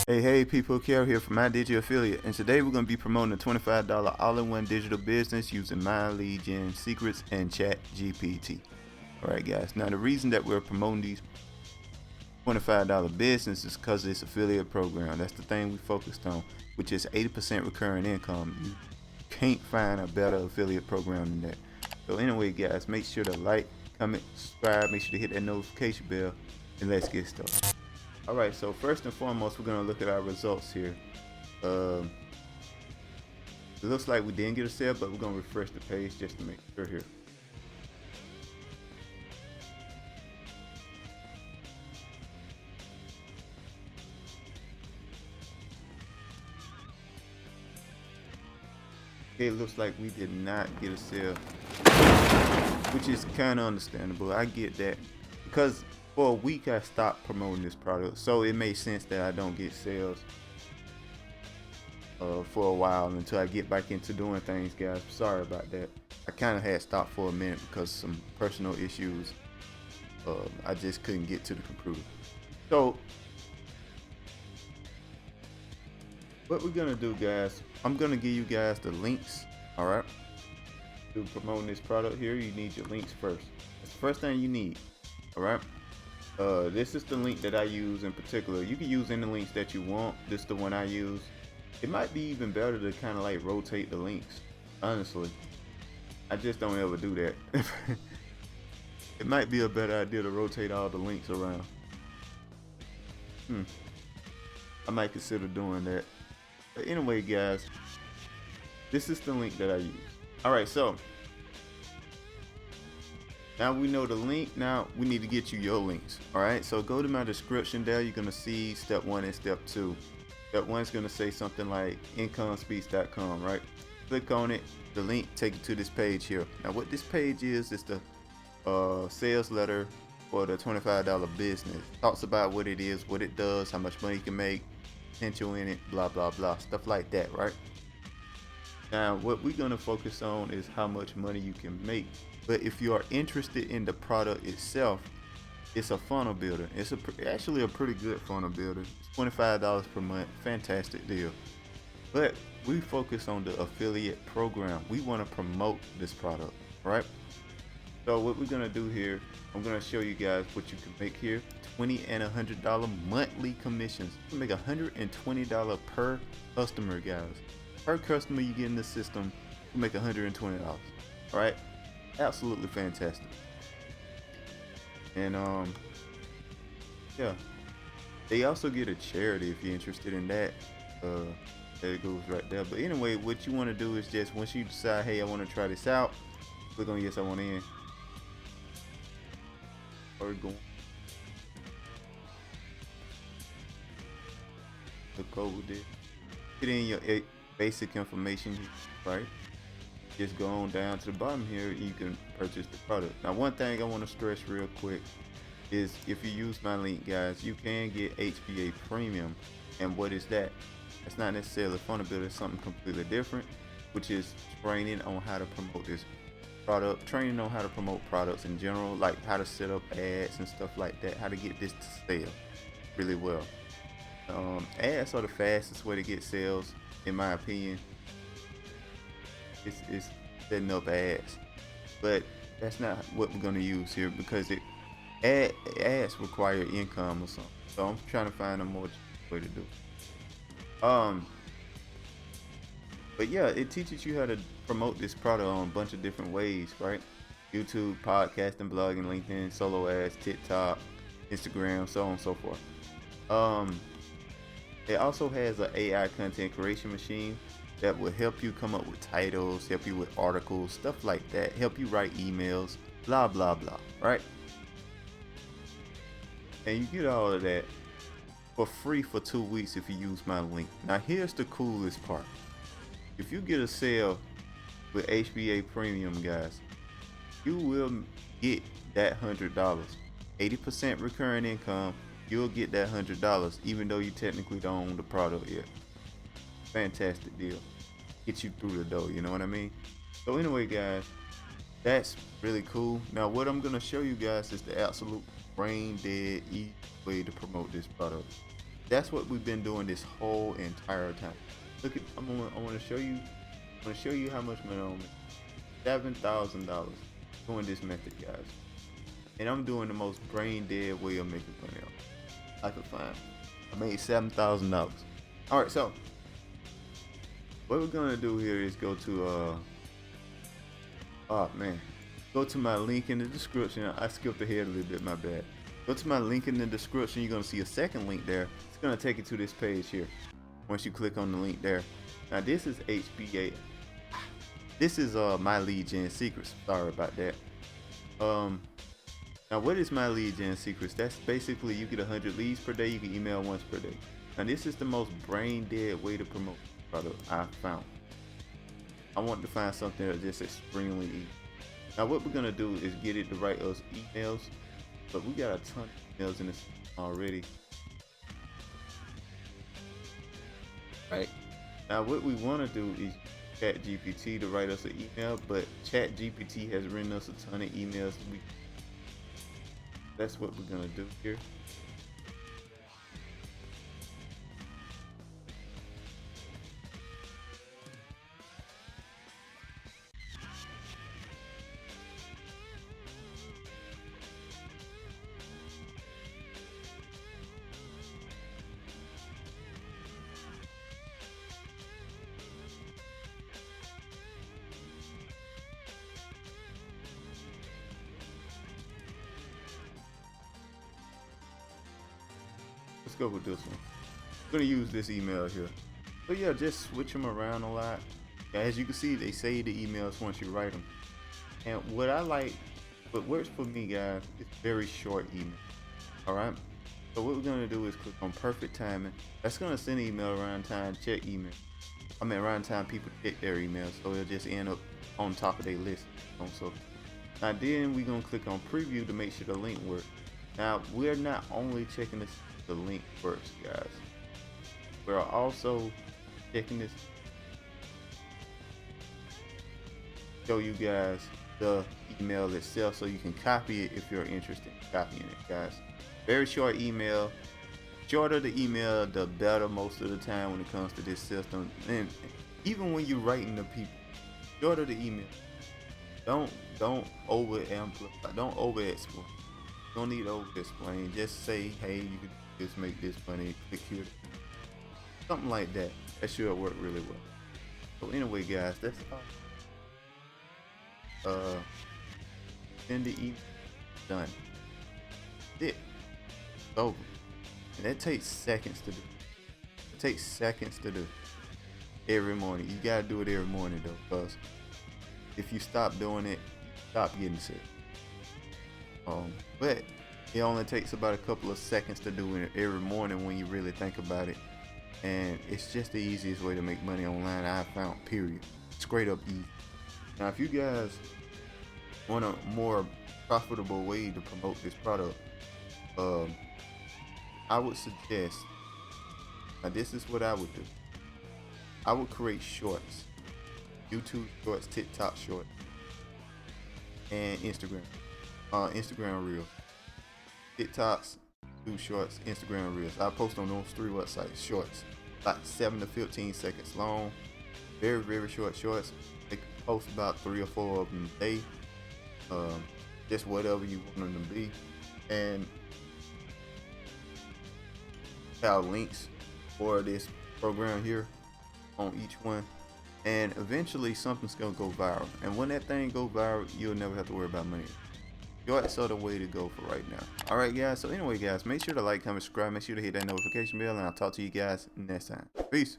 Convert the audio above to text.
Hey people, Carol here from My Digital Affiliate, and today we're going to be promoting a $25 all-in-one digital business using My Lead Gen Secrets and ChatGPT. Alright guys, now the reason that we're promoting these $25 business is because it's affiliate program. That's the thing we focused on, which is 80% recurring income. You can't find a better affiliate program than that. So anyway guys, make sure to like, comment, subscribe, make sure to hit that notification bell, and let's get started. Alright, so first and foremost, we're going to look at our results here. It looks like we didn't get a sale, but we're going to refresh the page just to make sure here. Okay, it looks like we did not get a sale, which is kind of understandable. I get that, because for a week I stopped promoting this product, so it made sense that I don't get sales for a while until I get back into doing things, guys. Sorry about that. I kind of had stopped for a minute because some personal issues. I just couldn't get to the computer. So what we're gonna do, guys, I'm gonna give you guys the links. All right, to promoting this product here, you need your links first. That's the first thing you need. All right. This is the link that I use in particular. You can use any links that you want. This is the one I use. It might be even better to kind of like rotate the links. Honestly, I just don't ever do that. It might be a better idea to rotate all the links around. I might consider doing that. But anyway, guys, this is the link that I use. All right, so now we know the link. Now we need to get you your links. All right, so go to my description there. You're gonna see step 1 and step 2. Step 1 is gonna say something like incomespeech.com, right? Click on it. The link take you to this page here. Now what this page is the sales letter for the $25 business. Talks about what it is, what it does, how much money you can make, potential in it, blah blah blah, stuff like that, right? Now what we're gonna focus on is how much money you can make. But if you are interested in the product itself, it's a funnel builder. It's actually a pretty good funnel builder. It's $25 per month. Fantastic deal. But we focus on the affiliate program. We want to promote this product, right? So what we're going to do here, I'm going to show you guys what you can make here. $20 and $100 monthly commissions. You can make $120 per customer, guys. Per customer you get in the system, you make $120. All right? Absolutely fantastic. And yeah, they also get a charity if you're interested in that. There it goes right there. But anyway, what you want to do is just, once you decide, hey, I want to try this out, click on yes, I want in, or go the code there, put in your basic information, right? Just go on down to the bottom here, you can purchase the product. Now one thing I want to stress real quick is, if you use my link, guys, you can get HBA premium. And what is that? It's not necessarily a funnel builder, it's something completely different, which is training on how to promote this product, training on how to promote products in general, like how to set up ads and stuff like that, how to get this to sell really well. Ads are the fastest way to get sales, in my opinion. It's setting up ads, but that's not what we're going to use here, because ads require income or something. So I'm trying to find a more way to do it. But yeah, it teaches you how to promote this product on a bunch of different ways, right? YouTube, podcasting, blogging, LinkedIn, solo ads, TikTok, Instagram, so on and so forth. It also has an AI content creation machine that will help you come up with titles, help you with articles, stuff like that, help you write emails, blah blah blah, right? And you get all of that for free for 2 weeks if you use my link. Now here's the coolest part. If you get a sale with HBA Premium, guys, you will get that $100. 80% recurring income, you'll get that $100 even though you technically don't own the product yet. Fantastic deal. Get you through the door, you know what I mean? So anyway, guys, that's really cool. Now what I'm gonna show you guys is the absolute brain dead easy way to promote this product. That's what we've been doing this whole entire time. Look at, I want to show you. I want to show you how much money I'm making. $7,000 doing this method, guys. And I'm doing the most brain dead way of making money I could find. I made $7,000. All right, so what we're gonna do here is go to oh man, go to my link in the description. I skipped ahead a little bit, my bad. Go to my link in the description. You're gonna see a second link there. It's gonna take you to this page here. Once you click on the link there. Now this is HBA. This is my lead gen secrets. Sorry about that. Now what is my lead gen secrets? That's basically you get 100 leads per day. You can email once per day. Now this is the most brain dead way to promote the product I found. I want to find something that's just extremely easy. Now what we're gonna do is get it to write us emails, but we got a ton of emails in this already. Right. Now what we want to do is ChatGPT to write us an email, but ChatGPT has written us a ton of emails. That's what we're gonna do here. Let's go with this one. I'm gonna use this email here. So yeah, just switch them around a lot. As you can see, they save the emails once you write them. And what I like, what works for me, guys, is very short email. All right. So what we're gonna do is click on perfect timing. That's gonna send email around time, check email. I mean around time people check their emails, so it'll just end up on top of their list. So now then we're gonna click on preview to make sure the link works. Now we're not only checking this. The link works, guys. We're also checking this. Show you guys the email itself so you can copy it if you're interested in copying it, guys. Very short email. Shorter the email, the better most of the time when it comes to this system. And even when you're writing to people, shorter the email. Don't over amplify. Don't over explain. Don't need to over explain. Just say, hey, you can just make this money, click here, something like that. That should work really well. So anyway, guys, that's all. Send the email, done. That's it. It's over. And that takes seconds to do. It takes seconds to do every morning. You gotta do it every morning though, because if you stop doing it, you stop getting sick. But it only takes about a couple of seconds to do it every morning when you really think about it. And it's just the easiest way to make money online I found, period. Straight up easy. Now if you guys want a more profitable way to promote this product, I would suggest, now this is what I would do. I would create shorts. YouTube shorts, TikTok shorts, and Instagram Reels. TikToks, do shorts, Instagram Reels. I post on those 3 websites. Shorts, about 7 to 15 seconds long. Very, very short shorts. They post about 3 or 4 of them a day. Just whatever you want them to be. And have links for this program here on each one. And eventually something's gonna go viral. And when that thing go viral, you'll never have to worry about money. Shorts are the way to go for right now. Alright guys, so anyway guys, make sure to like, comment, subscribe, make sure to hit that notification bell, and I'll talk to you guys next time. Peace.